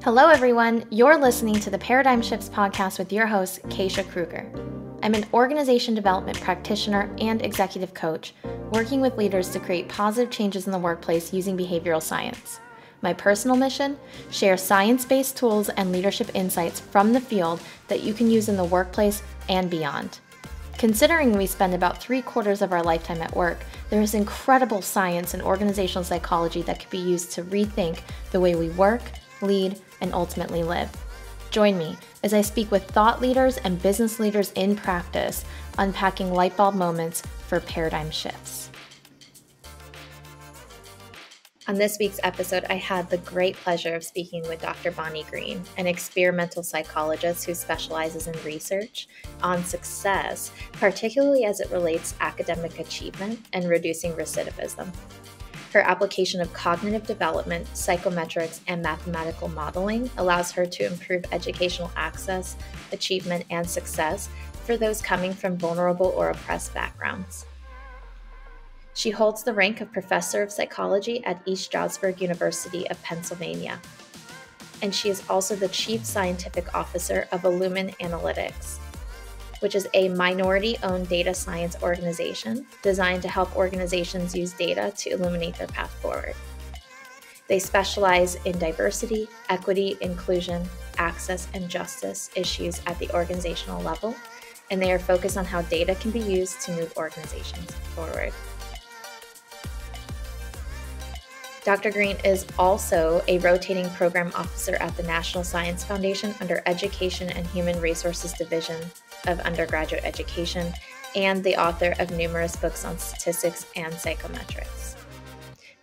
Hello, everyone. You're listening to the Paradigm Shifts podcast with your host, Keisha Kruger. I'm an organization development practitioner and executive coach, working with leaders to create positive changes in the workplace using behavioral science. My personal mission? Share science-based tools and leadership insights from the field that you can use in the workplace and beyond. Considering we spend about 3/4 of our lifetime at work, there is incredible science and organizational psychology that could be used to rethink the way we work, lead, and ultimately live. Join me as I speak with thought leaders and business leaders in practice, unpacking light bulb moments for paradigm shifts. On this week's episode, I had the great pleasure of speaking with Dr. Bonnie Green, an experimental psychologist who specializes in research on success, particularly as it relates to academic achievement and reducing recidivism. Her application of cognitive development, psychometrics, and mathematical modeling allows her to improve educational access, achievement, and success for those coming from vulnerable or oppressed backgrounds. She holds the rank of Professor of Psychology at East Stroudsburg University of Pennsylvania, and she is also the Chief Scientific Officer of Illumin Analytics, which is a minority-owned data science organization designed to help organizations use data to illuminate their path forward. They specialize in diversity, equity, inclusion, access, and justice issues at the organizational level, and they are focused on how data can be used to move organizations forward. Dr. Green is also a rotating program officer at the National Science Foundation under Education and Human Resources Division of Undergraduate Education, and the author of numerous books on statistics and psychometrics.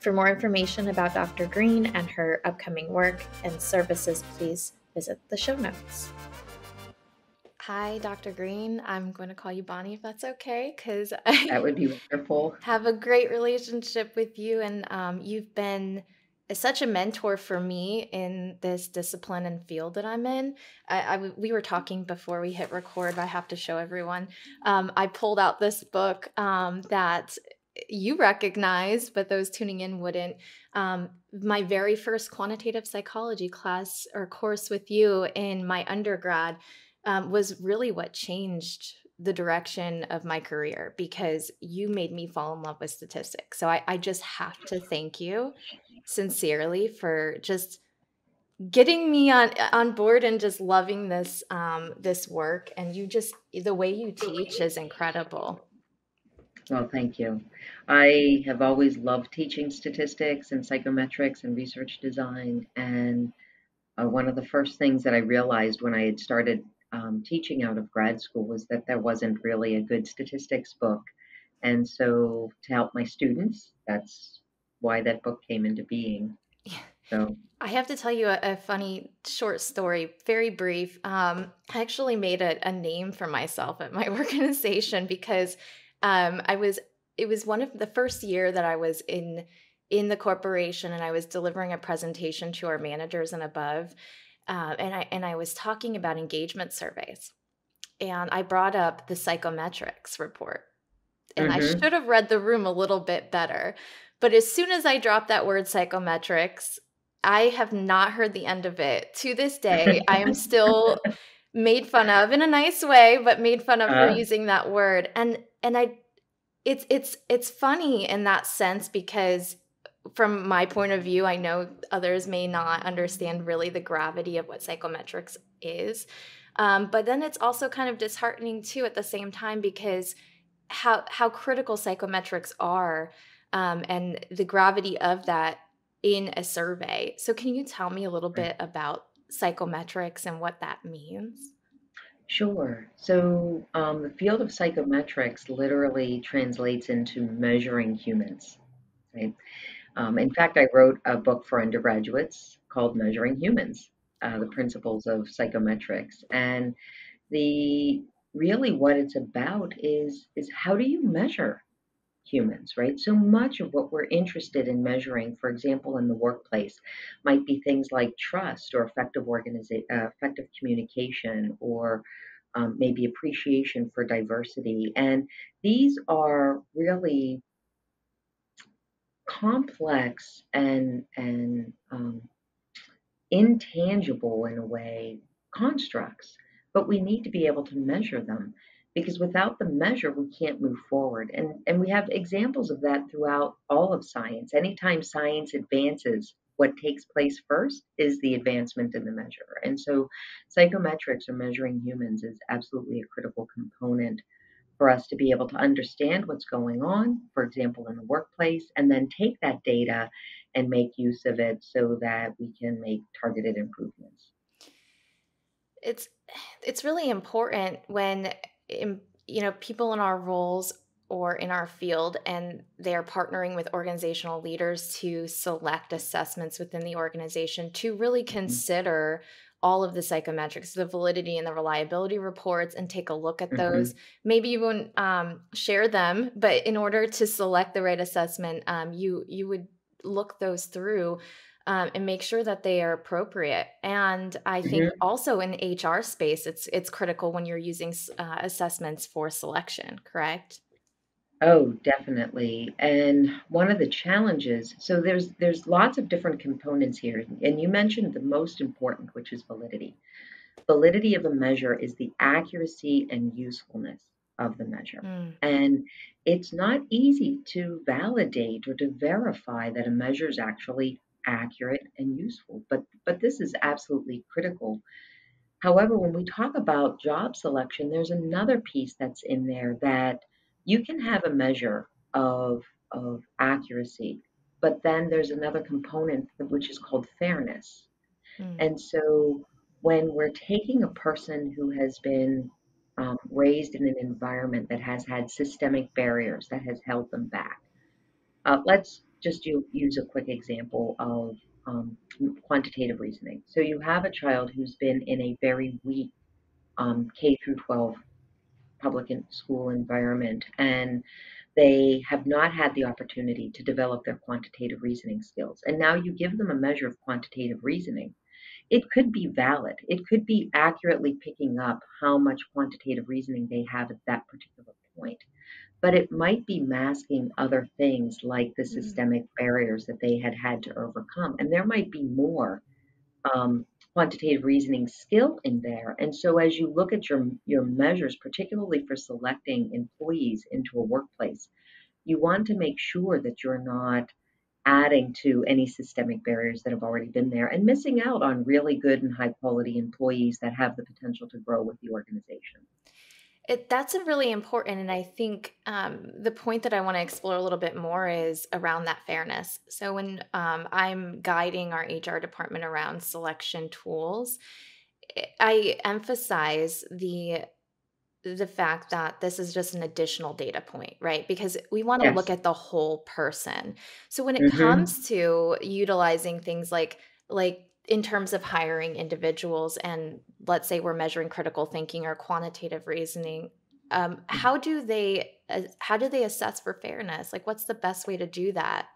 For more information about Dr. Green and her upcoming work and services, please visit the show notes. Hi, Dr. Green. I'm going to call you Bonnie if that's okay, because That would be wonderful. have a great relationship with you, and you've been such a mentor for me in this discipline and field that I'm in. We were talking before we hit record. I have to show everyone. I pulled out this book that you recognize, but those tuning in wouldn't. My very first quantitative psychology class or course with you in my undergrad was really what changed the direction of my career, because you made me fall in love with statistics. So I just have to thank you sincerely for just getting me on board and just loving this this work. And the way you teach is incredible. Well, thank you. I have always loved teaching statistics and psychometrics and research design. And one of the first things that I realized when I had started teaching out of grad school was that there wasn't really a good statistics book. And so to help my students, that's why that book came into being. So, I have to tell you a funny short story, very brief. I actually made a name for myself at my organization because it was one of the first year that I was in the corporation, and I was delivering a presentation to our managers and above. And I was talking about engagement surveys, and I brought up the psychometrics report. And I mhm. should have read the room a little bit better. But as soon as I dropped that word psychometrics, I have not heard the end of it. To this day, I am still made fun of in a nice way, but made fun of for uh, using that word. And I it's funny in that sense, because from my point of view, I know others may not understand really the gravity of what psychometrics is. But then it's also kind of disheartening too at the same time, because how critical psychometrics are, and the gravity of that in a survey. So can you tell me a little right. bit about psychometrics and what that means? Sure. So the field of psychometrics literally translates into measuring humans, right? In fact, I wrote a book for undergraduates called Measuring Humans, the Principles of Psychometrics. And the really what it's about is how do you measure humans, right? So much of what we're interested in measuring, for example, in the workplace, might be things like trust or effective communication, or maybe appreciation for diversity. And these are really complex and intangible in a way constructs, but we need to be able to measure them because without the measure, we can't move forward. And we have examples of that throughout all of science. Anytime science advances, what takes place first is the advancement in the measure. And so psychometrics or measuring humans is absolutely a critical component for us to be able to understand what's going on, for example, in the workplace, and then take that data and make use of it so that we can make targeted improvements. It's it's really important when people in our roles or in our field and they are partnering with organizational leaders to select assessments within the organization to really consider all of the psychometrics, the validity and the reliability reports, and take a look at Mm-hmm. those. Maybe you won't share them, but in order to select the right assessment, you would look those through and make sure that they are appropriate. And I think Hmm. also in HR space, it's critical when you're using assessments for selection. Correct? Oh, definitely. And one of the challenges, so there's lots of different components here, and you mentioned the most important, which is validity. Validity of a measure is the accuracy and usefulness of the measure. Mm, And it's not easy to validate or to verify that a measure is actually accurate and useful, but this is absolutely critical. However, when we talk about job selection, there's another piece that's in there that you can have a measure of accuracy, but then there's another component which is called fairness. mm, And so when we're taking a person who has been raised in an environment that has had systemic barriers that has held them back, let's just use a quick example of um, quantitative reasoning. So you have a child who's been in a very weak K through 12 public school environment, and they have not had the opportunity to develop their quantitative reasoning skills. And now you give them a measure of quantitative reasoning. It could be valid. It could be accurately picking up how much quantitative reasoning they have at that particular point. But it might be masking other things like the mm. systemic barriers that they had had to overcome. And there might be more um, quantitative reasoning skill in there. And so as you look at your measures, particularly for selecting employees into a workplace, you want to make sure that you're not adding to any systemic barriers that have already been there and missing out on really good and high quality employees that have the potential to grow with the organization. That's a really important, and I think the point that I want to explore a little bit more is around that fairness. So when I'm guiding our HR department around selection tools, I emphasize the fact that this is just an additional data point, right? Because we want to look Yes. at the whole person. So when it Hmm. comes to utilizing things like in terms of hiring individuals and let's say we're measuring critical thinking or quantitative reasoning, how do they assess for fairness? Like what's the best way to do that?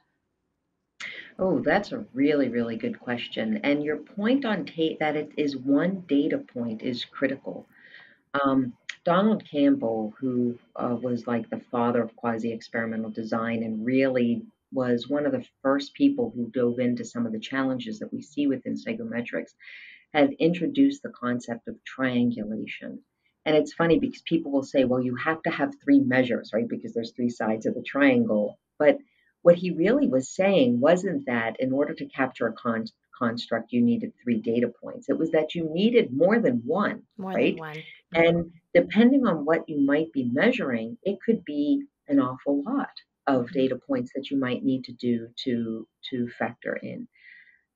Oh, that's a really, really good question. And your point on that it is one data point is critical. Um, Donald Campbell, who was like the father of quasi experimental design and really was one of the first people who dove into some of the challenges that we see within psychometrics, had introduced the concept of triangulation. And it's funny because people will say, well, you have to have three measures, right? Because there's three sides of the triangle. But what he really was saying wasn't that in order to capture a construct, you needed three data points. It was that you needed more than one, More than right? one. Mhm. And depending on what you might be measuring, it could be an awful lot of Mhm. data points that you might need to do to factor in.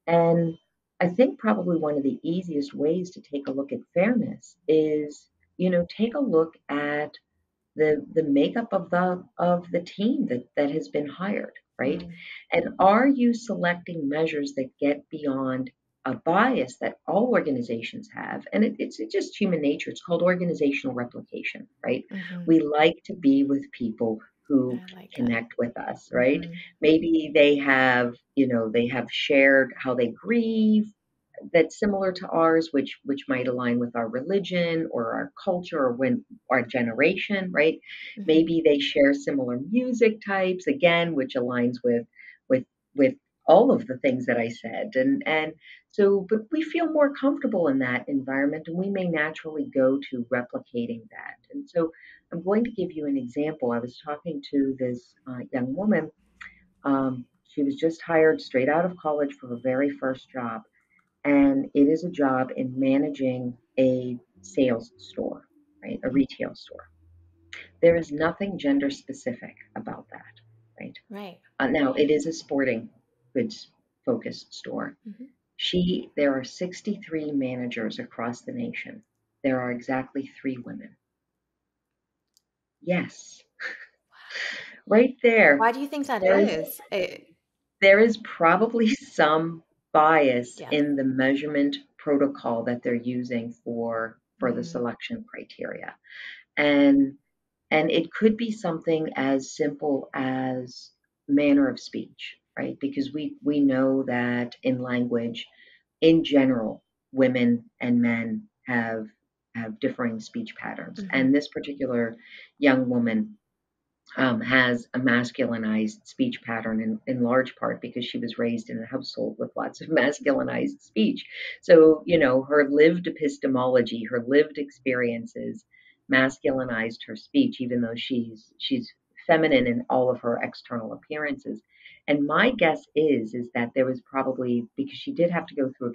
And I think probably one of the easiest ways to take a look at fairness is, take a look at the makeup of the team that has been hired, right? Mm, And are you selecting measures that get beyond a bias that all organizations have? And it's just human nature. It's called organizational replication, right? mhm. We like to be with people who I like it. connect with us, right? Mhm. Maybe they have shared how they grieve, that's similar to ours, which might align with our religion or our culture or when our generation, right? Mhm. Maybe they share similar music types, again, which aligns with with all of the things that I said. And But we feel more comfortable in that environment and we may naturally go to replicating that. And so I'm going to give you an example. I was talking to this young woman. She was just hired straight out of college for her very first job, and it is a job in managing a sales store, right? A retail store. There is nothing gender specific about that, right? Right. Now, it is a sporting goods focused store. Hmm. There are 63 managers across the nation. There are exactly 3 women. Yes, right there. Why do you think that There is is? there is probably some bias Yeah. in the measurement protocol that they're using for the Mm, selection criteria. And and it could be something as simple as manner of speech, right? Because we know that in language, in general, women and men have differing speech patterns. hmm. And this particular young woman has a masculinized speech pattern in large part because she was raised in a household with lots of masculinized speech. So, her lived epistemology, her lived experiences masculinized her speech, even though she's feminine in all of her external appearances. And my guess is that there was probably, because she did have to go through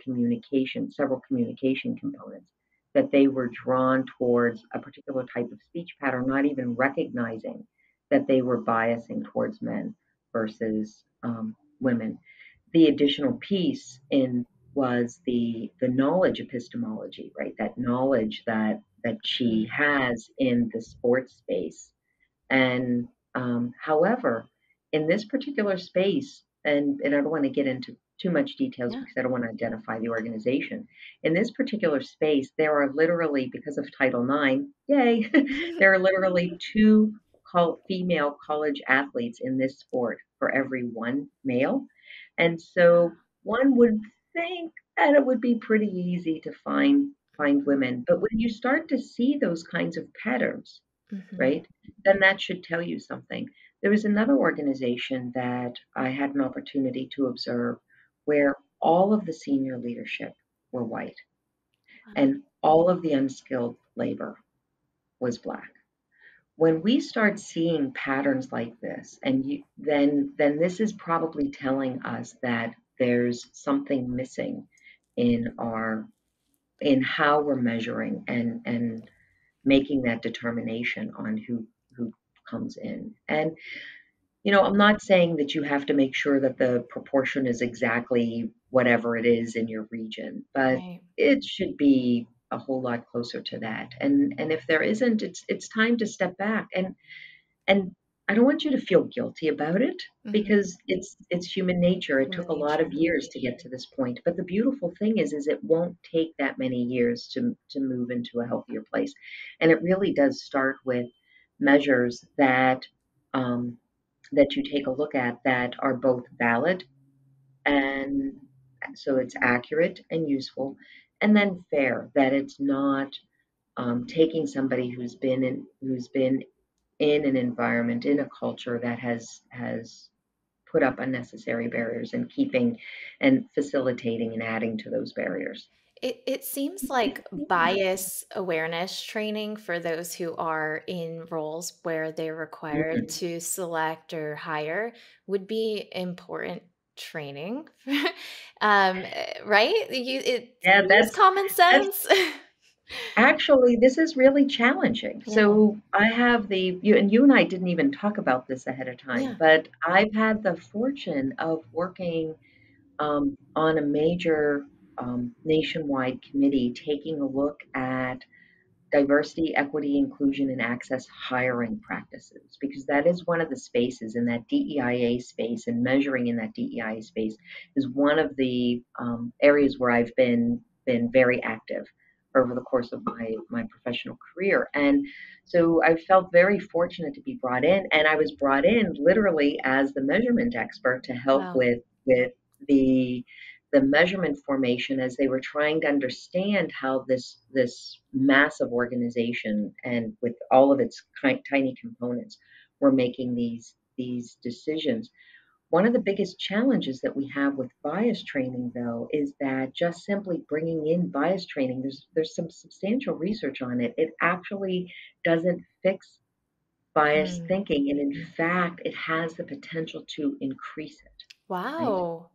several communication components, that they were drawn towards a particular type of speech pattern, not even recognizing that they were biasing towards men versus women. The additional piece in was the knowledge epistemology, right? That knowledge that she Mm, has in the sports space. And however, in this particular space, and I don't want to get into too much details yeah. because I don't want to identify the organization. In this particular space, there are literally, because of Title IX, yay, there are literally two female college athletes in this sport for every one male. And so one would think that it would be pretty easy to find Mhm, women. But when you start to see those kinds of patterns, mhm. right? Then that should tell you something. There was another organization that I had an opportunity to observe where all of the senior leadership were white Wow. and all of the unskilled labor was black. When we start seeing patterns like this, then this is probably telling us that there's something missing in our in how we're measuring and making that determination on who comes in. And I'm not saying that you have to make sure that the proportion is exactly whatever it is in your region, but Right. it should be a whole lot closer to that. And if there isn't, it's time to step back. And I don't want you to feel guilty about it Mhm. because it's human nature. It took Human a lot of nature. years to get to this point. But the beautiful thing is it won't take that many years to move into a healthier place. And it really does start with measures um, that you take a look at that are both valid and so it's accurate and useful, and then fair, that it's not taking somebody who's been in an environment, in a culture that has put up unnecessary barriers and keeping and facilitating and adding to those barriers. It seems like bias awareness training for those who are in roles where they're required Mm. to select or hire would be important training. Right? It Yeah, seems common that's sense. actually this is really challenging. Yeah. So I have you and I didn't even talk about this ahead of time, Yeah. but I've had the fortune of working on a major nationwide committee taking a look at diversity, equity, inclusion, and access hiring practices, because that is one of the spaces in that DEIA space, and measuring in that DEIA space is one of the areas where I've been very active over the course of my professional career. And so I felt very fortunate to be brought in, and I was brought in literally as the measurement expert to help Wow. with the the measurement formation as they were trying to understand how this massive organization and with all of its tiny components were making these decisions. One of the biggest challenges that we have with bias training, though, is that just simply bringing in bias training, there's some substantial research on it. It actually doesn't fix biased Mm. thinking, and in fact, it has the potential to increase it, right? Wow.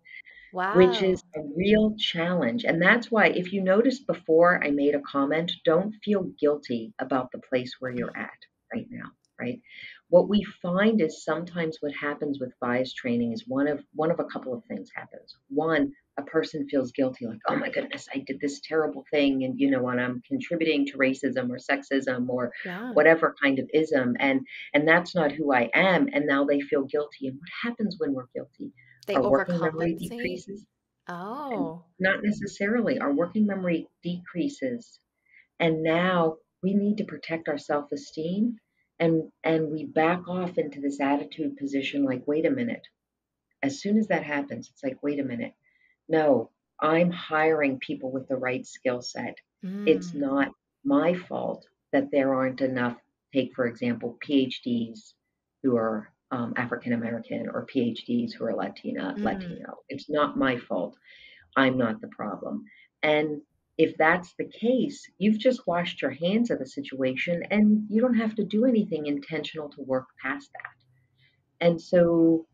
Which is Wow. a real challenge. And that's why, if you noticed before I made a comment, don't feel guilty about the place where you're at right now, right? What we find is sometimes what happens with bias training is one of a couple of things happens. One, a person feels guilty, like, oh my goodness, I did this terrible thing, and and I'm contributing to racism or sexism or Yeah. whatever kind of ism, and that's not who I am. And now they feel guilty. And what happens when we're guilty? They Our working memory overcompensate. decreases, and Oh. not necessarily. Our working memory decreases. And now we need to protect our self-esteem, and we back off into this attitude position like, wait a minute. As soon as that happens, it's like, wait a minute. No, I'm hiring people with the right skill set. It's Mm. not my fault that there aren't enough, take, for example, PhDs who are African American or PhDs who are Mm. Latino. It's not my fault. I'm not the problem. And if that's the case, you've just washed your hands of the situation and you don't have to do anything intentional to work past that. And so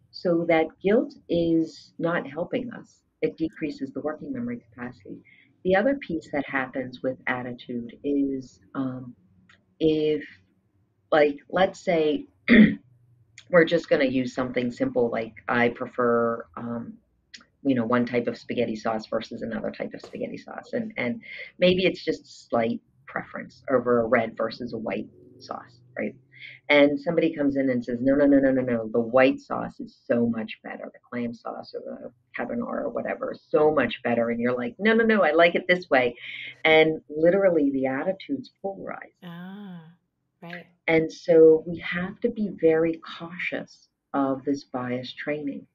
that guilt is not helping us. It decreases the working memory capacity. The other piece that happens with attitude is if, like, let's say we're just going to use something simple like I prefer one type of spaghetti sauce versus another type of spaghetti sauce, and maybe it's just a slight preference over a red versus a white sauce, right? And somebody comes in and says, no, no, no, no, no, no, the white sauce is so much better, the clam sauce or the carbonara or whatever is so much better, and you're like, no, no, no, I like it this way. And literally the attitudes polarize. Ah. Right. And so we have to be very cautious of this bias training.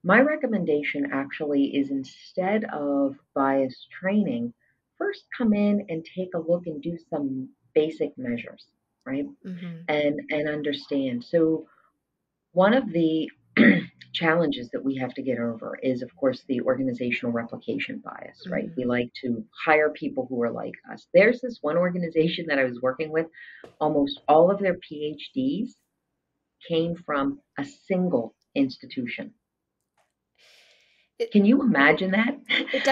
My recommendation actually is, instead of bias training, first come in and take a look and do some basic measures, right? Mm-hmm. And understand. So one of the challenges that we have to get over is, of course, the organizational replication bias, right? Mm-hmm. We like to hire people who are like us. There's this one organization that I was working with, almost all of their PhDs came from a single institution. It, Can you imagine that? A it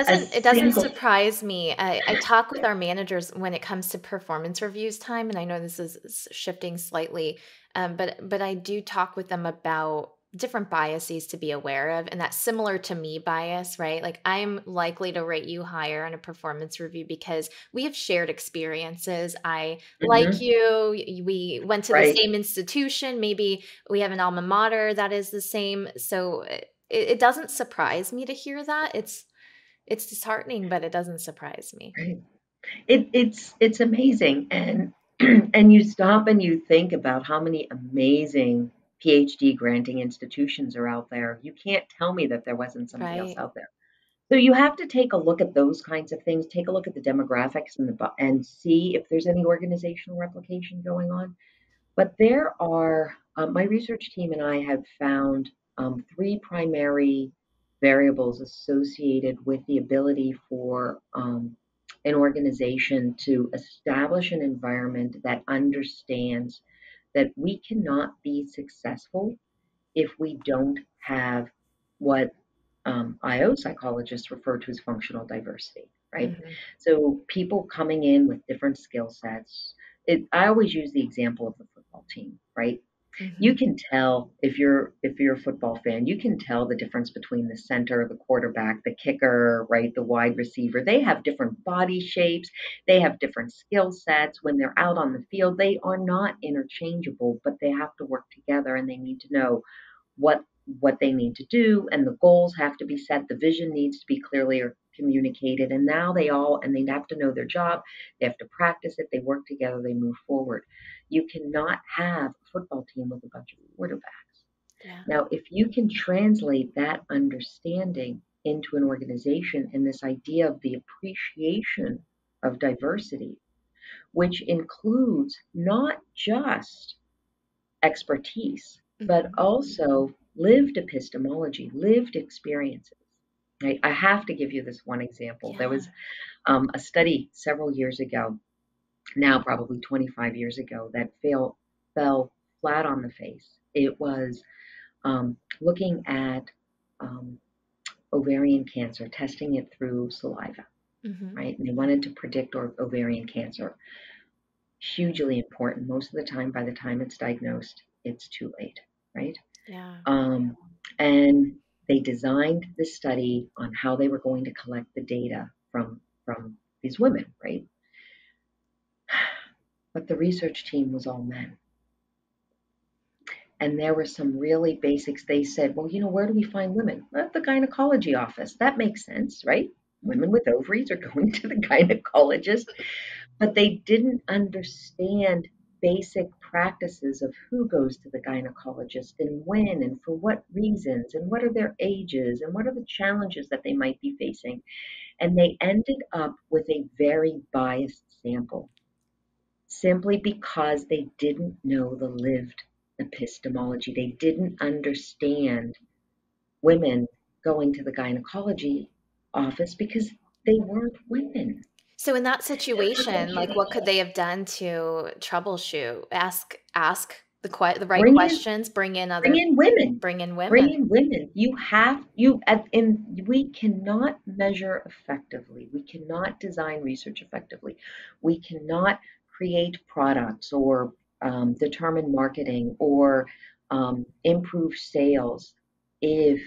doesn't single. surprise me. I talk with our managers when it comes to performance reviews time, and I know this is shifting slightly, but I do talk with them about different biases to be aware of, and that's similar to me bias, right? Like I'm likely to rate you higher on a performance review because we have shared experiences. I like Mhm, you, we went to the right, same institution, maybe we have an alma mater that is the same. So it doesn't surprise me to hear that. It's disheartening, but it doesn't surprise me. right. It's amazing, and and you stop and you think about how many amazing PhD granting institutions are out there. You can't tell me that there wasn't somebody else Right. out there. So you have to take a look at those kinds of things. Take a look at the demographics and see if there's any organizational replication going on. But there are, my research team and I have found three primary variables associated with the ability for an organization to establish an environment that understands that we cannot be successful if we don't have what IO psychologists refer to as functional diversity, right? Mhm. So people coming in with different skill sets. I always use the example of the football team, right? You Mhm. can tell, if you're a football fan, you can tell the difference between the center, the quarterback, the kicker, right, the wide receiver. They have different body shapes, they have different skill sets. When they're out on the field, they are not interchangeable, but they have to work together, and they need to know what what they need to do, and the goals have to be set, the vision needs to be clearly communicated, and now they have to know their job, they have to practice it, they work together, they move forward. You cannot have a football team with a bunch of quarterbacks. Yeah. Now, if you can translate that understanding into an organization, and this idea of the appreciation of diversity, which includes not just expertise, but Mhm. also lived epistemology, lived experiences. Right? I have to give you this one example. There Yeah. was a study several years ago, now probably 25 years ago, that fell flat on the face. It was looking at um, ovarian cancer, testing it through saliva, Mm-hmm. right? And they wanted to predict ovarian cancer. Hugely important. Most of the time, by the time it's diagnosed, it's too late, right? Yeah. Um, and they designed this study on how they were going to collect the data from these women, right? But the research team was all men. And there were some really basics. They said, well, where do we find women? At the gynecology office. That makes sense, right? Women with ovaries are going to the gynecologist, but they didn't understand basic practices of who goes to the gynecologist and when and for what reasons and what are their ages and what are the challenges that they might be facing. And they ended up with a very biased sample simply because they didn't know the lived epistemology. They didn't understand women going to the gynecology office because they weren't women. So in that situation, like what could they have done to troubleshoot? Ask the right Bring in questions, bring in women. bring in Bring women. in women. We cannot measure effectively. We cannot design research effectively. We cannot create products or determine marketing or improve sales if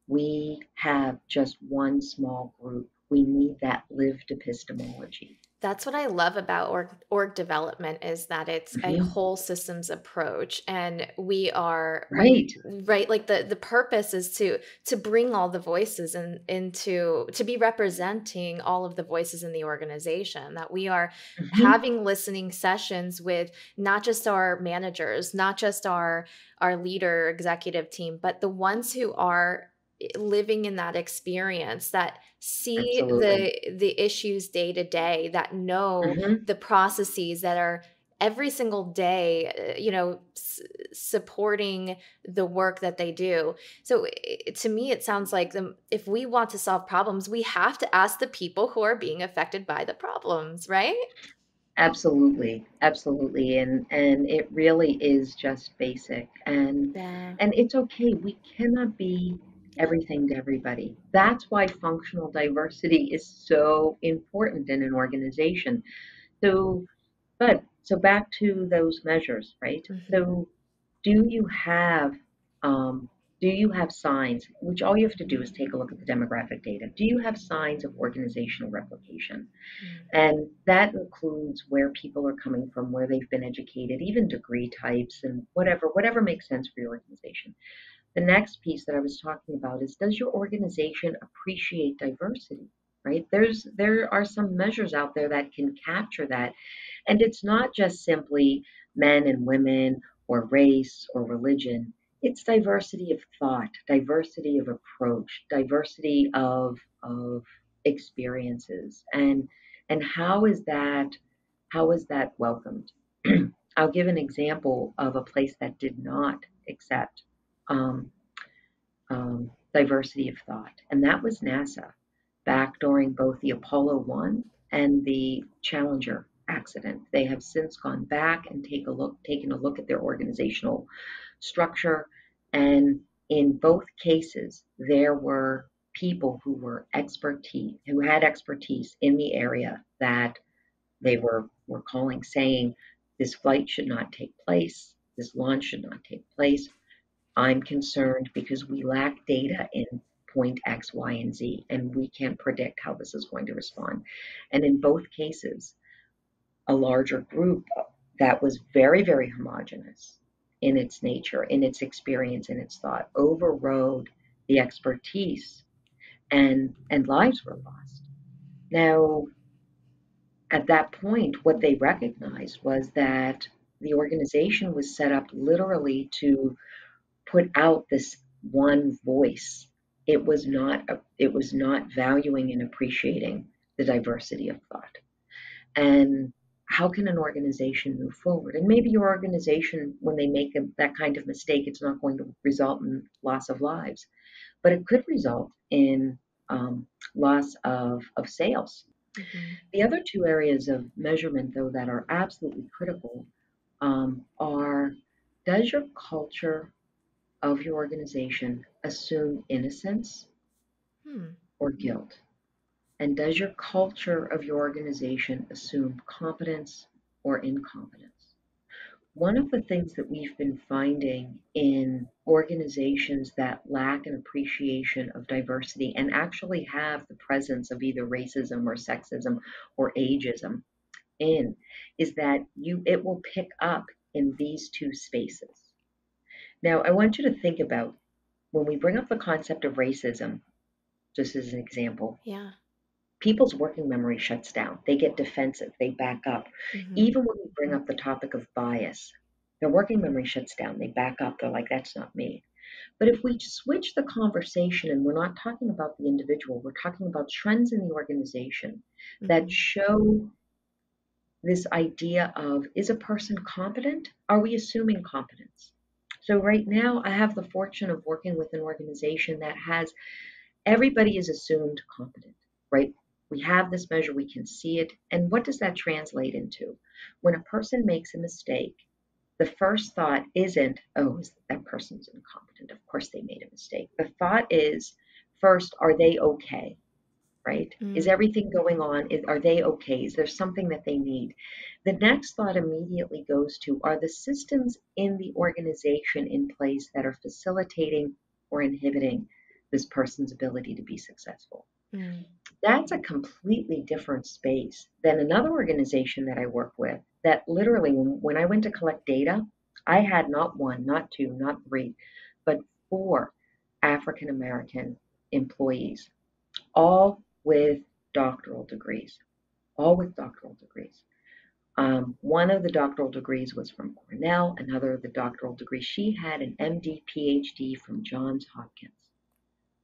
we have just one small group. We need that lived epistemology. That's what I love about org development is that it's a Mhm. whole systems approach, and we are Right. right, like the purpose is to bring all the voices into to be representing all of the voices in the organization, that we are Mhm. having listening sessions with not just our managers, not just our leader executive team, but the ones who are living in that experience, that see Absolutely. the issues day to day, that know Mhm. the processes that are every single day, supporting the work that they do. So to me it sounds like if we want to solve problems, we have to ask the people who are being affected by the problems, right? Absolutely, absolutely, and it really is just basic, Yeah. and it's okay. We cannot be everything to everybody. That's why functional diversity is so important in an organization. So, so back to those measures, right? Hmm. So, do you have um, do you have signs? Which all you have to do is take a look at the demographic data. Do you have signs of organizational replication? And that includes where people are coming from, where they've been educated, even degree types and whatever makes sense for your organization. The next piece that I was talking about is, does your organization appreciate diversity? Right? There are some measures out there that can capture that. And it's not just simply men and women or race or religion. It's diversity of thought, diversity of approach, diversity of experiences. And how is that welcomed? I'll give an example of a place that did not accept um, diversity of thought, and that was NASA back during both the Apollo 1 and the Challenger accident. They have since gone back and taken a look at their organizational structure, and in both cases, there were people who had expertise in the area that they were calling, saying this flight should not take place, this launch should not take place. I'm concerned because we lack data in point X, Y, and Z, and we can't predict how this is going to respond. And in both cases, a larger group that was very, very homogenous in its nature, in its experience, in its thought, overrode the expertise, and lives were lost. Now, at that point, what they recognized was that the organization was set up literally to put out this one voice. It was not valuing and appreciating the diversity of thought. And how can an organization move forward? And maybe your organization, when they make that kind of mistake, it's not going to result in loss of lives, but it could result in loss of sales. Hmm. The other two areas of measurement, though, that are absolutely critical are, does your culture of your organization assume innocence Hmm. or guilt? And does your culture of your organization assume competence or incompetence? One of the things that we've been finding in organizations that lack an appreciation of diversity and actually have the presence of either racism or sexism or ageism in is that it will pick up in these two spaces. Now, I want you to think about when we bring up the concept of racism, just as an example, Yeah. people's working memory shuts down. They get defensive, they back up. Hmm. Even when we bring up the topic of bias, their working memory shuts down, they back up, they're like, that's not me. But if we switch the conversation and we're not talking about the individual, we're talking about trends in the organization that Hmm. show this idea of, is a person competent? Are we assuming competence? So right now, I have the fortune of working with an organization that has everybody is assumed competent, right? We have this measure, we can see it. And what does that translate into? When a person makes a mistake, the first thought isn't, oh, that person's incompetent. Of course they made a mistake. The thought is, first, are they okay? Right? Is Mm. everything going on? Are they okay? Is there something that they need? The next thought immediately goes to, are the systems in the organization in place that are facilitating or inhibiting this person's ability to be successful? Mm. That's a completely different space than another organization that I work with that literally, when I went to collect data, I had not one, not two, not three, but four African American employees, all with doctoral degrees, all with doctoral degrees. One of the doctoral degrees was from Cornell, another of the doctoral degrees. She had an MD, PhD from Johns Hopkins.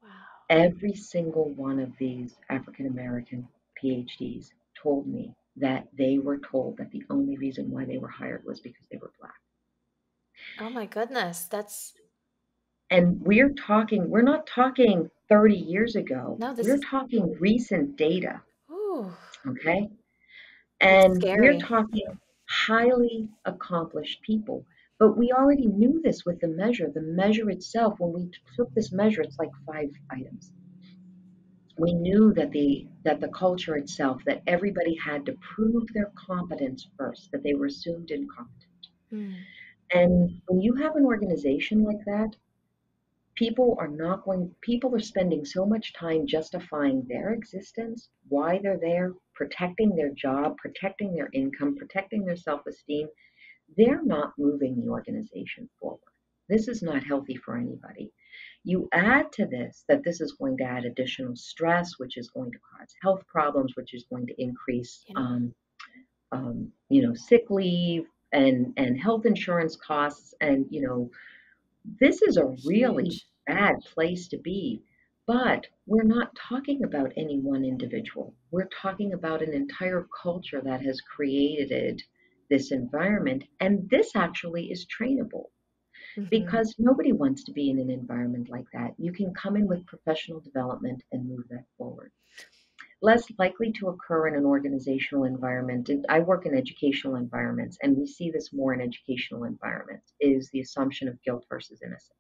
Wow. Every single one of these African American PhDs told me that they were told that the only reason why they were hired was because they were Black. Oh my goodness. That's And we're not talking 30 years ago, no, this we're is talking recent data, ooh, okay? it's And we're scary. talking highly accomplished people. But we already knew this with the measure. The measure itself, when we took this measure, it's like 5 items. We knew that the culture itself, that everybody had to prove their competence first, that they were assumed incompetent. Mm. And when you have an organization like that, people are spending so much time justifying their existence, why they're there, protecting their job, protecting their income, protecting their self-esteem. They're not moving the organization forward. This is not healthy for anybody. You add to this that this is going to add additional stress, which is going to cause health problems, which is going to increase, Yeah. sick leave and health insurance costs, and this is a really Huge. bad place to be. But we're not talking about any one individual. We're talking about an entire culture that has created this environment. And this actually is trainable Hmm. because nobody wants to be in an environment like that. You can come in with professional development and move that forward. Less likely to occur in an organizational environment. And I work in educational environments, and we see this more in educational environments, is the assumption of guilt versus innocence.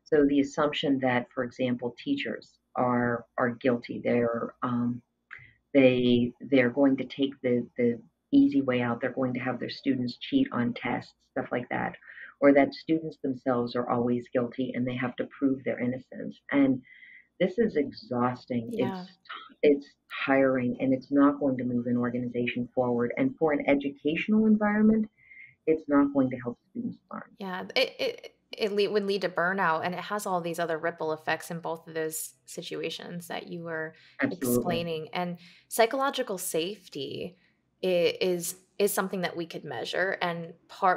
So the assumption that, for example, teachers are guilty. They're going to take the easy way out. They're going to have their students cheat on tests, stuff like that, or that students themselves are always guilty and they have to prove their innocence. And this is exhausting. Yeah. It's tiring, and it's not going to move an organization forward. And for an educational environment, it's not going to help students learn. Yeah. It would lead to burnout, and it has all these other ripple effects in both of those situations that you were Absolutely. explaining. And psychological safety is is something that we could measure, and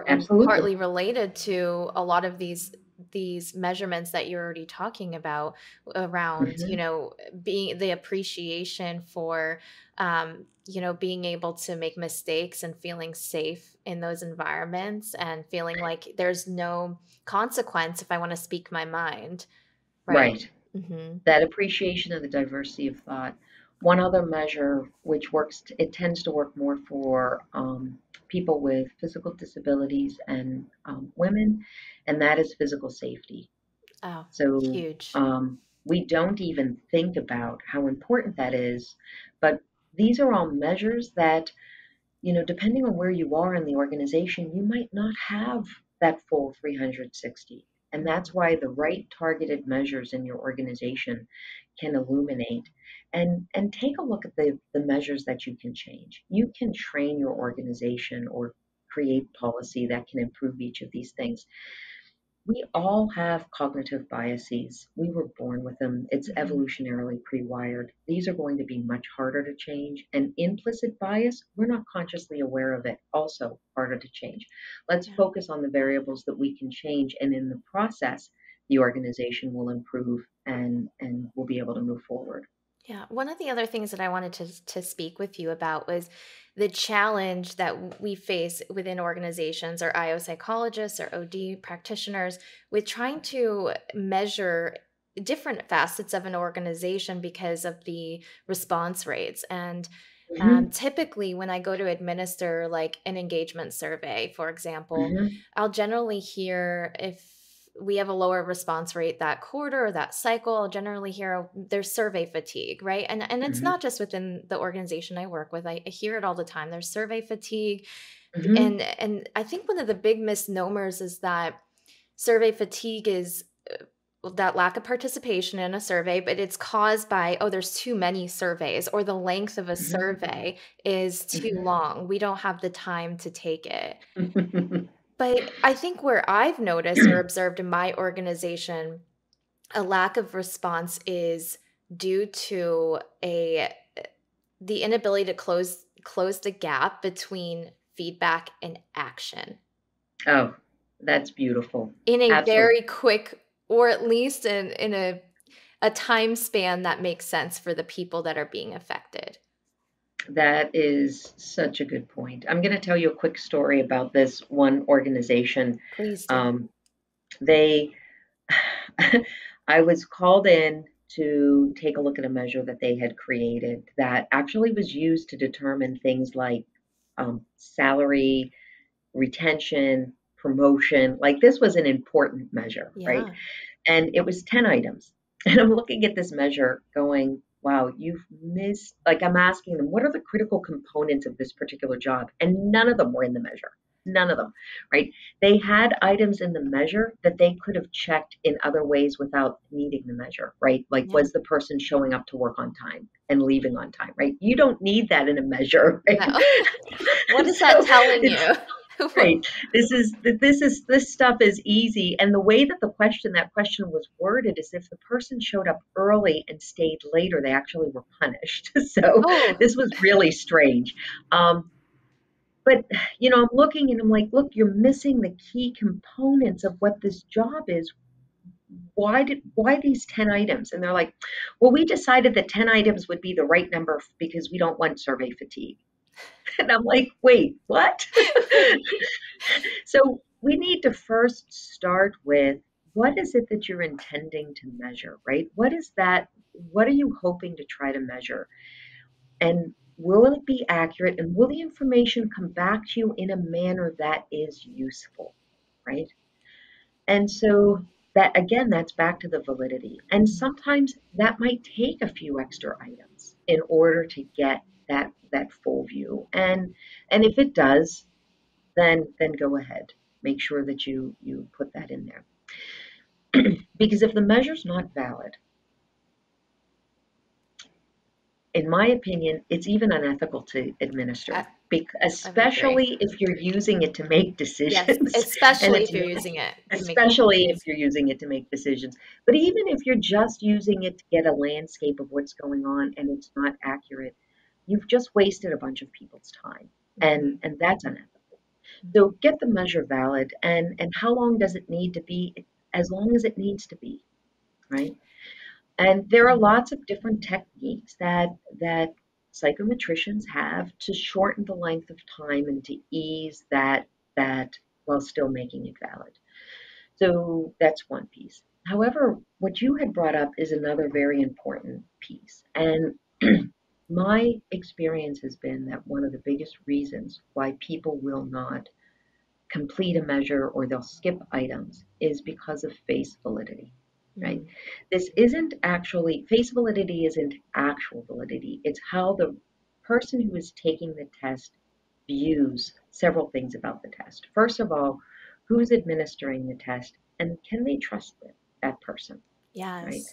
Absolutely. partly related to a lot of these measurements that you're already talking about around, Hmm. being the appreciation for, being able to make mistakes and feeling safe in those environments and feeling like there's no consequence if I want to speak my mind, right? Right. Hmm. That appreciation of the diversity of thought. One other measure which works, it tends to work more for people with physical disabilities and women, and that is physical safety. Oh, So huge. we don't even think about how important that is, but these are all measures that, depending on where you are in the organization, you might not have that full 360. And that's Mhm. why the right targeted measures in your organization can illuminate and take a look at the measures that you can change. You can train your organization or create policy that can improve each of these things. We all have cognitive biases. We were born with them. It's Mhm. evolutionarily pre-wired. These are going to be much harder to change. And implicit bias, we're not consciously aware of it, also harder to change. Let's Yeah. focus on the variables that we can change. And in the process, the organization will improve and we'll be able to move forward. Yeah. One of the other things that I wanted to speak with you about was the challenge that we face within organizations or IO psychologists or OD practitioners with trying to measure different facets of an organization because of the response rates. And Hmm. typically, when I go to administer like an engagement survey, for example, Hmm. I'll generally hear if we have a lower response rate that quarter or that cycle. I'll generally hear there's survey fatigue, right? And it's Hmm. not just within the organization I work with. I hear it all the time. There's survey fatigue, Hmm. and I think one of the big misnomers is that survey fatigue is that lack of participation in a survey, but it's caused by, oh, there's too many surveys, or the length of a survey is too long. We don't have the time to take it. Hmm. But I think where I've noticed or observed in my organization, a lack of response is due to a the inability to close the gap between feedback and action Oh, that's beautiful. in a Absolutely. very quick, or at least in a time span that makes sense for the people that are being affected. That is such a good point. I'm going to tell you a quick story about this one organization. Please do. Um, they, I was called in to take a look at a measure that they had created that actually was used to determine things like salary, retention, promotion. Like this was an important measure, right? Yeah. And it was 10 items. And I'm looking at this measure going, wow, you've missed, like, I'm asking them, what are the critical components of this particular job? And none of them were in the measure. None of them, right? They had items in the measure that they could have checked in other ways without needing the measure, right? Like, Yeah. was the person showing up to work on time and leaving on time, right? You don't need that in a measure, right? No. What is that So telling it's you? right. This stuff is easy. And the way that that question was worded is if the person showed up early and stayed later, they actually were punished. So Oh, this was really strange. Um, but I'm looking and I'm like, look, you're missing the key components of what this job is. Why these 10 items? And they're like, well, we decided that 10 items would be the right number because we don't want survey fatigue. And I'm like, wait, what? So we need to first start with what is it that you're intending to measure, right? What is that? What are you hoping to try to measure? And will it be accurate? And will the information come back to you in a manner that is useful, right? And so that again, that's back to the validity. And sometimes that might take a few extra items in order to get that full view. And if it does, then go ahead. Make sure that you put that in there. Because if the measure's not valid, in my opinion, it's even unethical to I, administer. I would agree. Especially if you're using it to make Yes, decisions, and especially it's if you're not, using it to make especially if decisions. you're using it to make decisions. But even if you're just using it to get a landscape of what's going on and it's not accurate, you've just wasted a bunch of people's time. and that's unethical. So get the measure valid, and how long does it need to be? As long as it needs to be, right? And there are lots of different techniques that psychometricians have to shorten the length of time and to ease that while still making it valid. So that's one piece. However, what you had brought up is another very important piece. And my experience has been that one of the biggest reasons why people will not complete a measure or they'll skip items is because of face validity, right? Mm. This isn't actually, face validity isn't actual validity. It's how the person who is taking the test views several things about the test. First of all, who's administering the test and can they trust that person, right? Yes.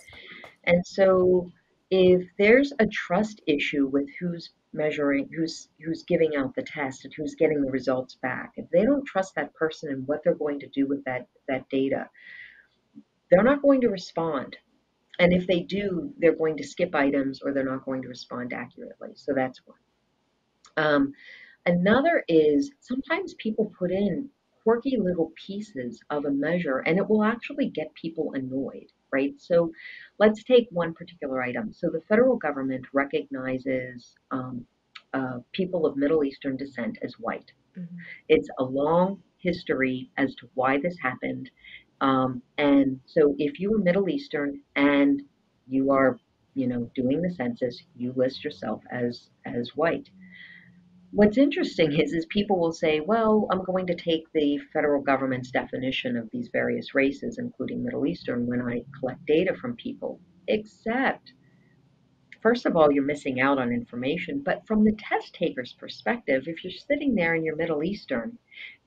And so if there's a trust issue with who's measuring, who's giving out the test and who's getting the results back, if they don't trust that person and what they're going to do with that data, they're not going to respond. And if they do, they're going to skip items or they're not going to respond accurately. So that's one. Um, Another is sometimes people put in quirky little pieces of a measure and it will actually get people annoyed, right? So let's take one particular item. So the federal government recognizes people of Middle Eastern descent as white. Hmm. It's a long history as to why this happened. And so if you are Middle Eastern and you are, doing the census, you list yourself as white. What's interesting is people will say, well, I'm going to take the federal government's definition of these various races, including Middle Eastern, when I collect data from people. Except, first of all, you're missing out on information. But from the test taker's perspective, if you're sitting there and you're Middle Eastern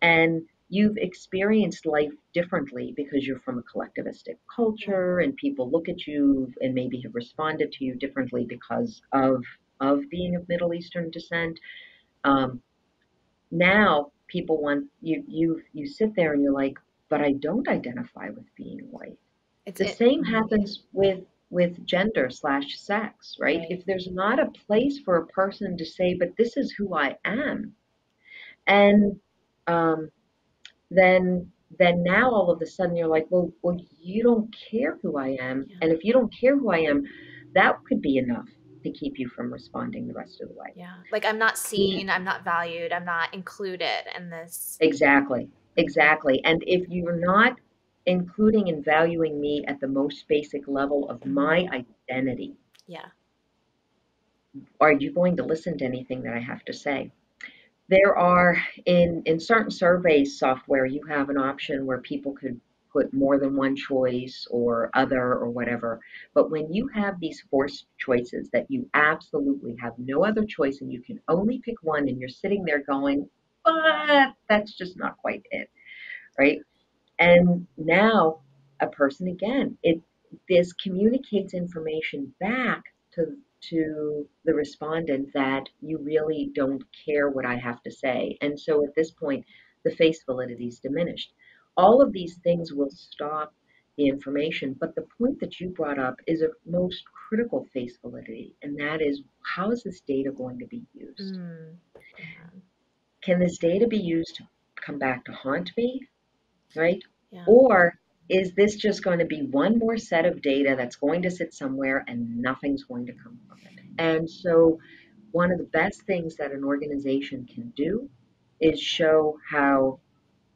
and you've experienced life differently because you're from a collectivistic Yeah. culture and people look at you and maybe have responded to you differently because of being of Middle Eastern descent. Um, Now people want you sit there and you're like, but I don't identify with being white. It's The it. same Mhm. happens with gender slash sex, right? Right. If there's not a place for a person to say, but this is who I am, and um, then now all of a sudden you're like, well, you don't care who I am, Yeah. and if you don't care who I am, that could be enough to keep you from responding the rest of the way. Yeah. Like I'm not Yeah. seen, I'm not valued, I'm not included in this. Exactly, Mhm. exactly. And if you're not including and valuing me at the most basic level of Mhm. my identity, Yeah. are you going to listen to anything that I have to say? There are in certain survey software, you have an option where people could put more than one choice or other or whatever. But when you have these forced choices that you absolutely have no other choice and you can only pick one and you're sitting there going, but that's just not quite it, right? And now a person again, it this communicates information back to the respondent that you really don't care what I have to say. And so at this point, the face validity is diminished. All of these things will stop the information, but the point that you brought up is a most critical face validity, and that is how is this data going to be used? Mm. Yeah. Can this data be used to come back to haunt me, right? Yeah. Or is this just going to be one more set of data that's going to sit somewhere and nothing's going to come from it? And so, one of the best things that an organization can do is show how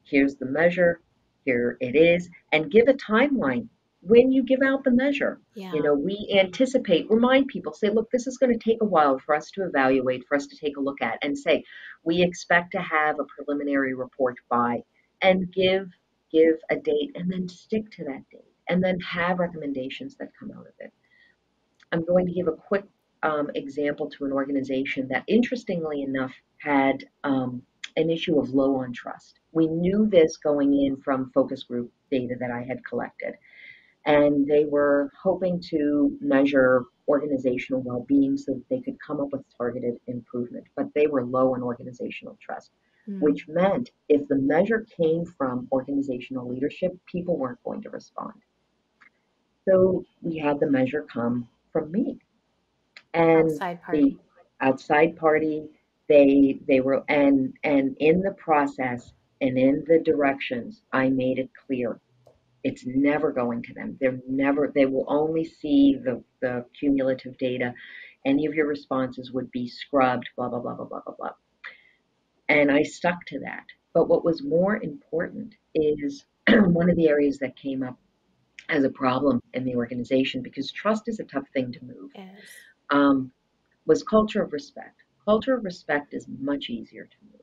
here's the measure, here it is, and give a timeline when you give out the measure. Yeah. We anticipate, remind people, say, look, this is going to take a while for us to evaluate, for us to take a look at, and say, we expect to have a preliminary report by, and give a date, and then stick to that date, and then have recommendations that come out of it. I'm going to give a quick example to an organization that, interestingly enough, had an issue of low on trust. We knew this going in from focus group data that I had collected, and they were hoping to measure organizational well being so that they could come up with targeted improvement, but they were low on organizational trust. Mm. Which meant if the measure came from organizational leadership, people weren't going to respond. So we had the measure come from me. And Outside the party. outside party They were, and in the process and in the directions, I made it clear it's never going to them. They will only see the cumulative data. Any of your responses would be scrubbed, blah, blah, blah, blah, blah, blah, blah. And I stuck to that. But what was more important is one of the areas that came up as a problem in the organization, because trust is a tough thing to move, Yes. um, was culture of respect. Culture of respect is much easier to move.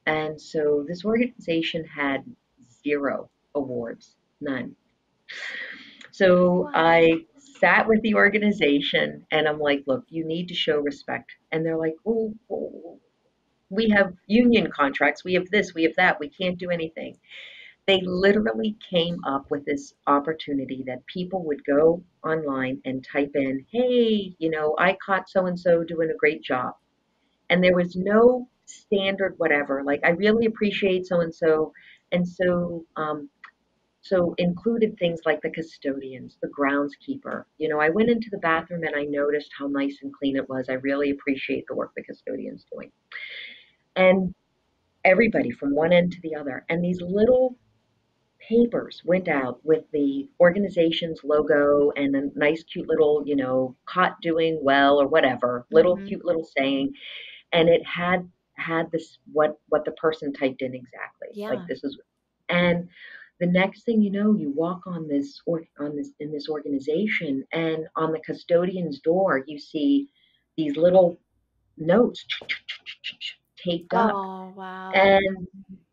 And so this organization had zero awards, none. So Wow. I sat with the organization and I'm like, look, you need to show respect. And they're like, oh, we have union contracts, we have this, we have that, we can't do anything. They literally came up with this opportunity that people would go online and type in, hey, I caught so and so doing a great job. And there was no standard whatever. Like, I really appreciate so and so. And so included things like the custodians, the groundskeeper. I went into the bathroom and I noticed how nice and clean it was. I really appreciate the work the custodians doing. And everybody from one end to the other. And these little papers went out with the organization's logo and a nice, cute little, caught doing well or whatever, little Mm-hmm. cute little saying. And it had this what the person typed in exactly. Like Yeah. this is, and the next thing you know, you walk on this or on this in this organization, and on the custodian's door, you see these little notes taped up. Oh, wow. And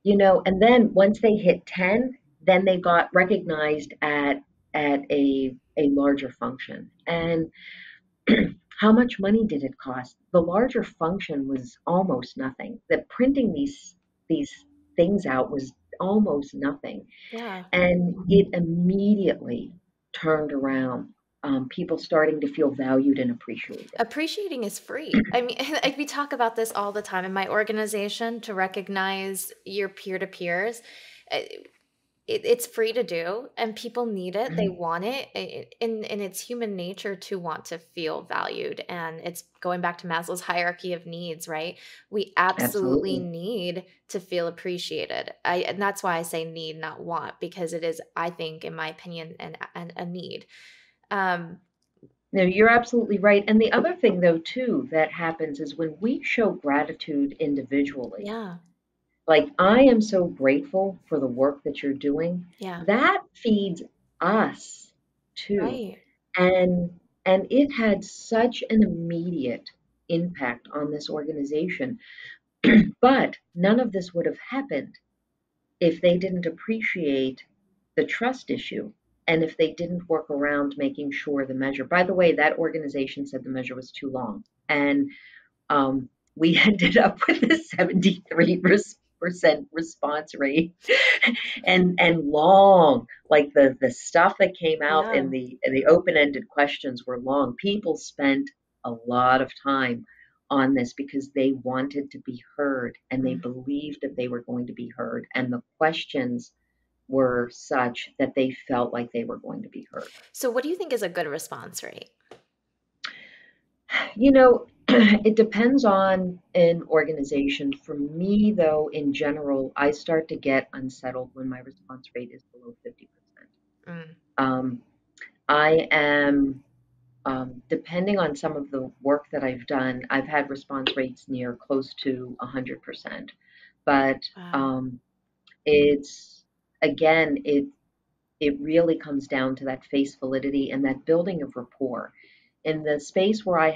and then once they hit 10, then they got recognized at a larger function. And how much money did it cost? The larger function was almost nothing. The printing these things out was almost nothing. Yeah. And it immediately turned around. People starting to feel valued and appreciated. Appreciating is free. I mean, like we talk about this all the time in my organization to recognize your peer to peers. It's free to do, and people need it. They want it, and it's human nature to want to feel valued. And it's going back to Maslow's hierarchy of needs, right? We absolutely Absolutely. need to feel appreciated. And that's why I say need, not want, because it is, I think, in my opinion, an a need. Um, No, you're absolutely right. And the other thing, though, too, that happens is when we show gratitude individually, yeah, like, I am so grateful for the work that you're doing. yeah, That feeds us too. right. And it had such an immediate impact on this organization. But none of this would have happened if they didn't appreciate the trust issue and if they didn't work around making sure the measure. By the way, that organization said the measure was too long. And we ended up with a 73% response rate and long, like the stuff that came out Yeah. in the open-ended questions were long. People spent a lot of time on this because they wanted to be heard and they Mm. believed that they were going to be heard, and the questions were such that they felt like they were going to be heard. So, what do you think is a good response rate? It depends on an organization. For me, though, in general, I start to get unsettled when my response rate is below 50%. Mm. Um, I am, depending on some of the work that I've done, I've had response rates near close to 100%. But Wow. it's, again, it really comes down to that face validity and that building of rapport. In the space where I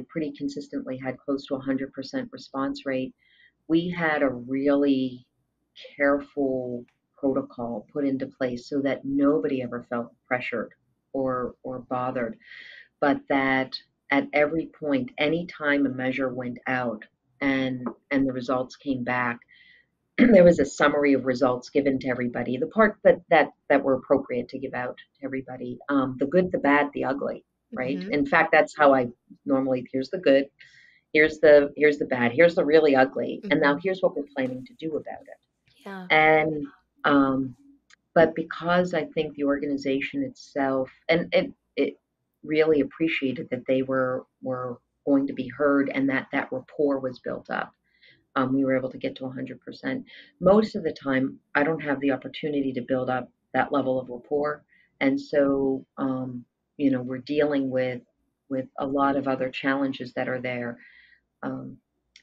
pretty consistently had close to 100% response rate, we had a really careful protocol put into place so that nobody ever felt pressured or bothered, but that at every point, any time a measure went out and the results came back, there was a summary of results given to everybody. The part that were appropriate to give out to everybody, the good, the bad, the ugly, right? Mhm. In fact, that's how I normally. Here's the good, here's the bad, here's the really ugly, and now Mhm. here's what we're planning to do about it. Yeah. And but because I think the organization itself and it really appreciated that they were going to be heard and that that rapport was built up. We were able to get to 100%. Most of the time, I don't have the opportunity to build up that level of rapport, and so we're dealing with a lot of other challenges that are there. Um,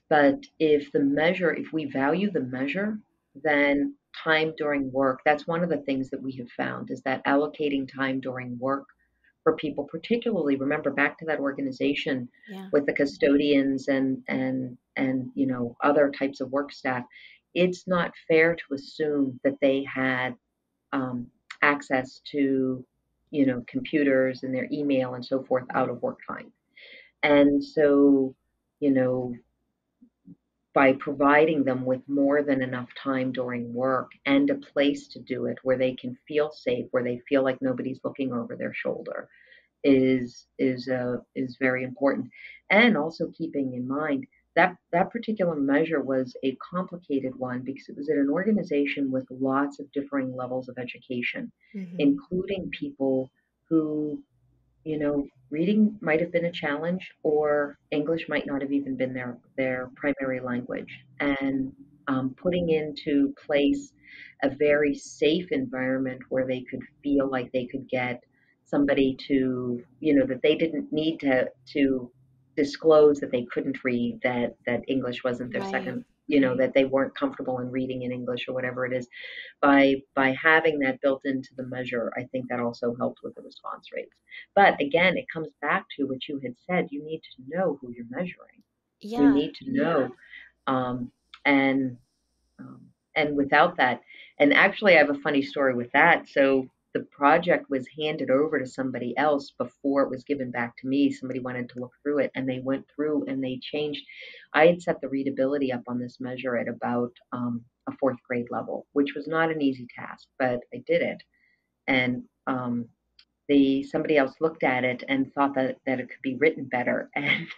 but if we value the measure, then time during work, that's one of the things that we have found is that allocating time during work for people, particularly remember back to that organization Yeah. with the custodians and other types of work staff, it's not fair to assume that they had um, access to computers and their email and so forth out Right. of work time. And so, you know, by providing them with more than enough time during work and a place to do it where they can feel safe, where they feel like nobody's looking over their shoulder, is very important. And also keeping in mind that that particular measure was a complicated one because it was at an organization with lots of differing levels of education, Hmm. including people who reading might have been a challenge, or English might not have even been their primary language. And putting into place a very safe environment where they could feel like they could get somebody to, that they didn't need to disclose that they couldn't read, that English wasn't their Right. second, Right. that they weren't comfortable in reading in English or whatever it is. By having that built into the measure, I think that also helped with the response rates. But again, it comes back to what you had said. You need to know who you're measuring. You Yeah. need to know, um, and and without that, and actually, I have a funny story with that. So the project was handed over to somebody else before it was given back to me. Somebody wanted to look through it, and they went through and they changed. I had set the readability up on this measure at about a fourth grade level, which was not an easy task, but I did it. And somebody else looked at it and thought that it could be written better and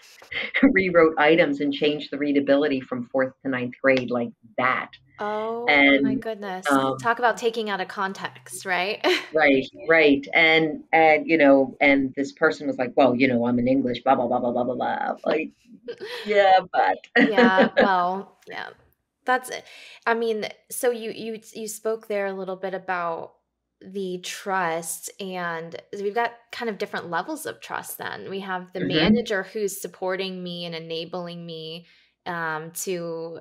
rewrote items and changed the readability from fourth to ninth grade like that. Oh my And goodness. um, Talk about taking out of context, right? right, right, and and this person was like, well, I'm in English, blah blah blah blah blah blah blah. Like, yeah, but Yeah, well, yeah. That's it. I mean, so you spoke there a little bit about the trust, and we've got kind of different levels of trust then. We have the hmm manager who's supporting me and enabling me to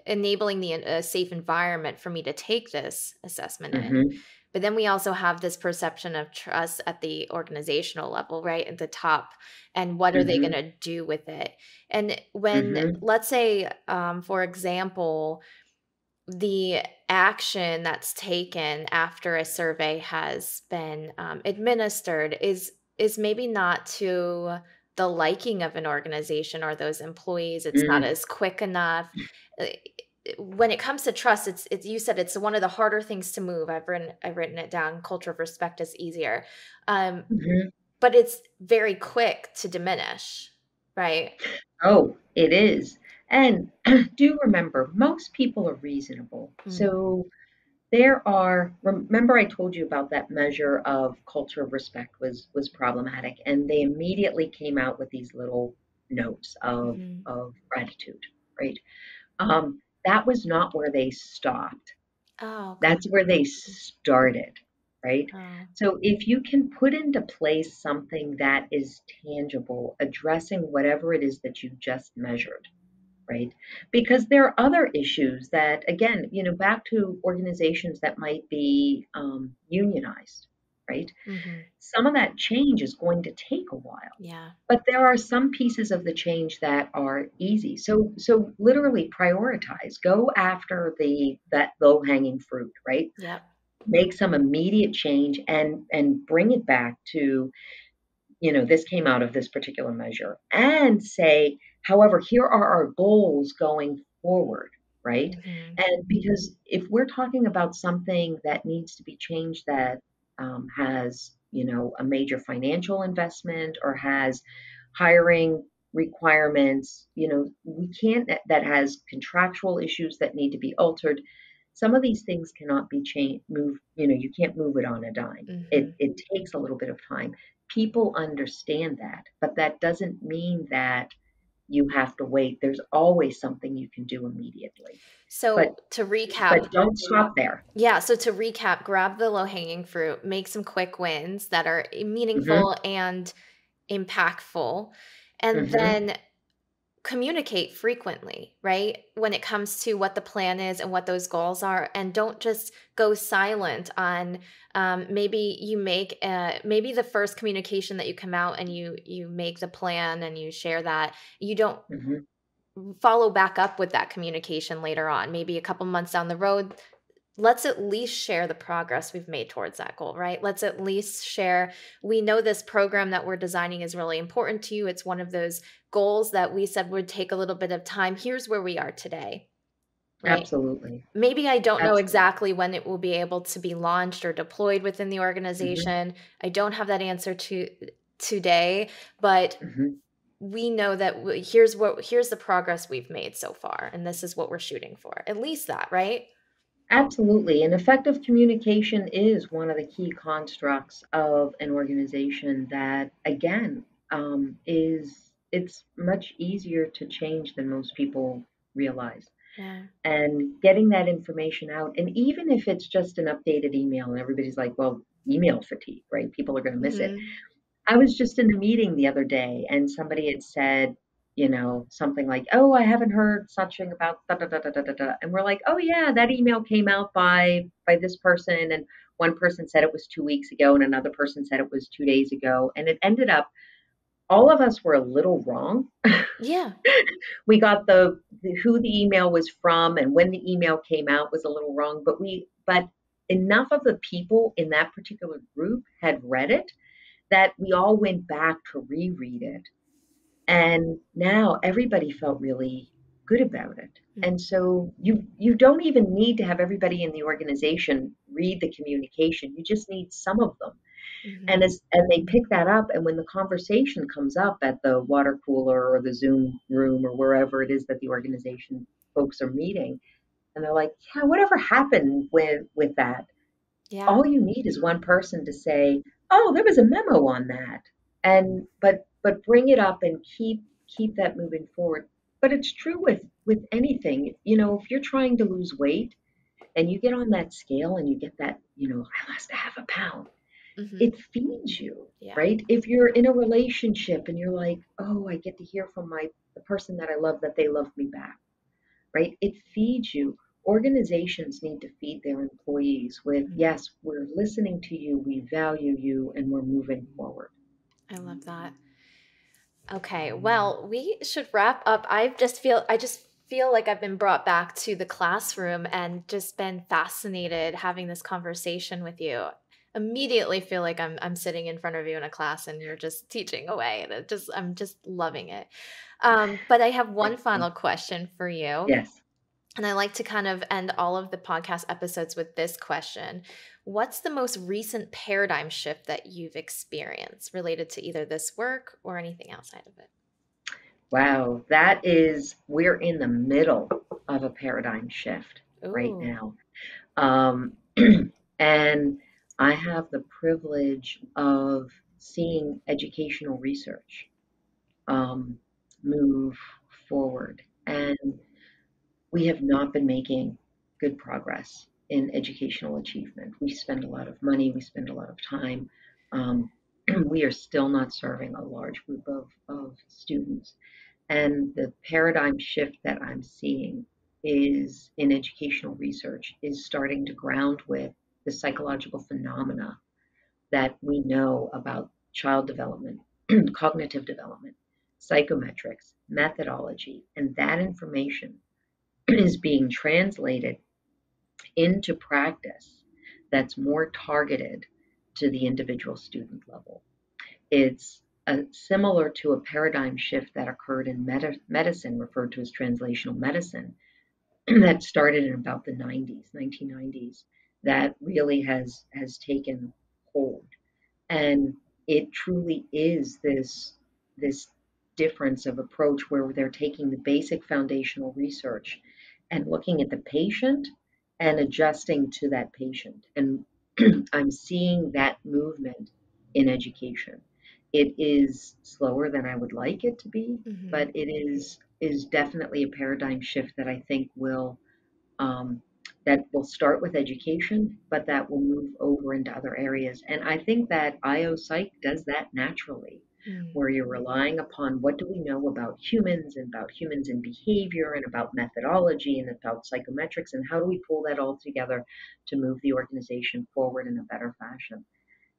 enabling the a safe environment for me to take this assessment in. hmm But then we also have this perception of trust at the organizational level, right? At the top. And what are they going hmm to do with it? And when, hmm let's say, for example, the action that's taken after a survey has been administered is maybe not to the liking of an organization or those employees. It's not mm as quick enough. Uh, When it comes to trust, it's you said it's one of the harder things to move. I've written it down. Culture of respect is easier, um, hmm but it's very quick to diminish, right? Oh, it is. And do remember, most people are reasonable. Mm, So remember I told you about that measure of culture of respect was problematic, and they immediately came out with these little notes mhm. of gratitude, right? That was not where they stopped. Oh, okay. That's where they started, right? Oh, So if you can put into place something that is tangible, addressing whatever it is that you just measured, right? Because there are other issues that, again, back to organizations that might be unionized, right? mhm. Some of that change is going to take a while, Yeah. but there are some pieces of the change that are easy. So literally prioritize, go after that low hanging fruit, right? Yep. Make some immediate change and bring it back to this came out of this particular measure, and say, however, here are our goals going forward, right? Mhm. And because if we're talking about something that needs to be changed that has, a major financial investment or has hiring requirements, we can't, that has contractual issues that need to be altered. Some of these things cannot be changed, move, you can't move it on a dime. It, Mhm. it takes a little bit of time. people understand that, but that doesn't mean that you have to wait. There's always something you can do immediately. But So to recap, but don't stop there. yeah, so to recap, grab the low-hanging fruit, make some quick wins that are Hmm. meaningful and impactful, and Hmm. then communicate frequently, right? When it comes to what the plan is and what those goals are, and don't just go silent on maybe you make maybe the first communication that you come out and you make the plan and you share that, you don't Hmm. follow back up with that communication later on, maybe a couple months down the road. Let's at least share the progress we've made towards that goal, right? Let's at least share, we know this program that we're designing is really important to you. It's one of those goals that we said would take a little bit of time. Here's where we are today, right? Absolutely. Maybe I don't know Absolutely. exactly when it will be able to be launched or deployed within the Hmm. organization. I don't have that answer to today, but Hmm. we know that here's the progress we've made so far, and this is what we're shooting for. At least that, right? Absolutely. And effective communication is one of the key constructs of an organization that, again, is it's much easier to change than most people realize. Yeah. And getting that information out, and even if it's just an updated email, and everybody's like, well, email fatigue, right? People are going to miss it. Hmm. I was just in a meeting the other day and somebody had said, something like, "Oh, I haven't heard something about da da da da da da da." And we're like, "Oh yeah, that email came out by this person." And one person said it was 2 weeks ago, and another person said it was 2 days ago. And it ended up all of us were a little wrong. Yeah. We got the who the email was from and when the email came out was a little wrong, but enough of the people in that particular group had read it that we all went back to reread it. And now everybody felt really good about it. And so you don't even need to have everybody in the organization read the communication. You just need some of them. Mm-hmm. And they pick that up, and when the conversation comes up at the water cooler or the Zoom room or wherever it is that the organization folks are meeting, and they're like, "Yeah, whatever happened with that?" Yeah. All you need is one person to say, "Oh, there was a memo on that," and but bring it up and keep that moving forward. But it's true with anything. If you're trying to lose weight and you get on that scale and you get that, I lost a half a pound, Hmm. it feeds you, Yeah. right? If you're in a relationship and you're like, "Oh, I get to hear from the person that I love that they love me back," right? It feeds you. Organizations need to feed their employees with, Mhm. yes, we're listening to you, we value you, and we're moving forward. I love that. Okay, well, we should wrap up. I just feel like I've been brought back to the classroom and just been fascinated having this conversation with you. Immediately feel like I'm sitting in front of you in a class and you're just teaching away, and I'm just loving it. But I have one Thank you. final question for you. Yes. And I like to kind of end all of the podcast episodes with this question. What's the most recent paradigm shift that you've experienced related to either this work or anything outside of it? Wow. We're in the middle of a paradigm shift right Ooh. now. Um, and I have the privilege of seeing educational research um, move forward. And we have not been making good progress in educational achievement. We spend a lot of money, we spend a lot of time. Um, we are still not serving a large group of students. And the paradigm shift that I'm seeing is in educational research is starting to ground with the psychological phenomena that we know about child development, cognitive development, psychometrics, methodology, and that information is being translated into practice that's more targeted to the individual student level. It's similar to a paradigm shift that occurred in medicine, referred to as translational medicine, that started in about the 90s, 1990s, that really has taken hold. And it truly is this difference of approach where they're taking the basic foundational research and looking at the patient and adjusting to that patient. And I'm seeing that movement in education. It is slower than I would like it to be, Hmm. but it is definitely a paradigm shift that I think um, will start with education, but that will move over into other areas. And I think that IO Psych does that naturally, Mm. where you're relying upon what do we know about humans and behavior and about methodology and about psychometrics and how do we pull that all together to move the organization forward in a better fashion.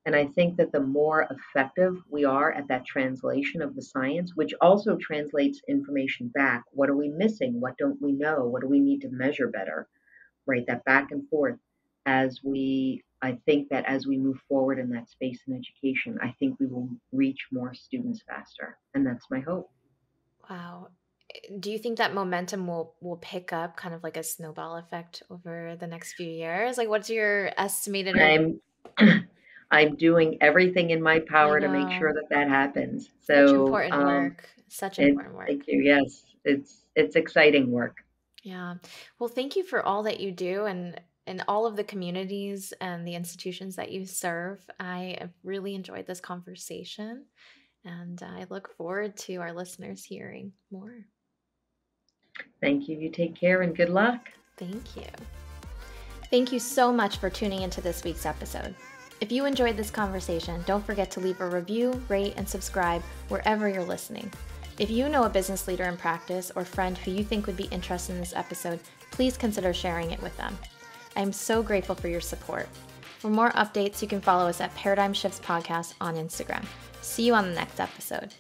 And I think that the more effective we are at that translation of the science, which also translates information back, what are we missing? What don't we know? What do we need to measure better? Right, that back and forth I think that as we move forward in that space in education, I think we will reach more students faster. And that's my hope. Wow. Do you think that momentum will pick up kind of like a snowball effect over the next few years? Like what's your estimated over I'm I'm doing everything in my I power to make sure know. that that happens. Such So, important work. Such it important thank work. you. Yes, it's exciting work. Yeah. Well, thank you for all that you do and all of the communities and the institutions that you serve. I have really enjoyed this conversation and I look forward to our listeners hearing more. Thank you. You take care and good luck. Thank you. Thank you so much for tuning into this week's episode. If you enjoyed this conversation, don't forget to leave a review, rate, and subscribe wherever you're listening. If you know a business leader in practice or friend who you think would be interested in this episode, please consider sharing it with them. I am so grateful for your support. For more updates, you can follow us at Paradigm Shifts Podcast on Instagram. See you on the next episode.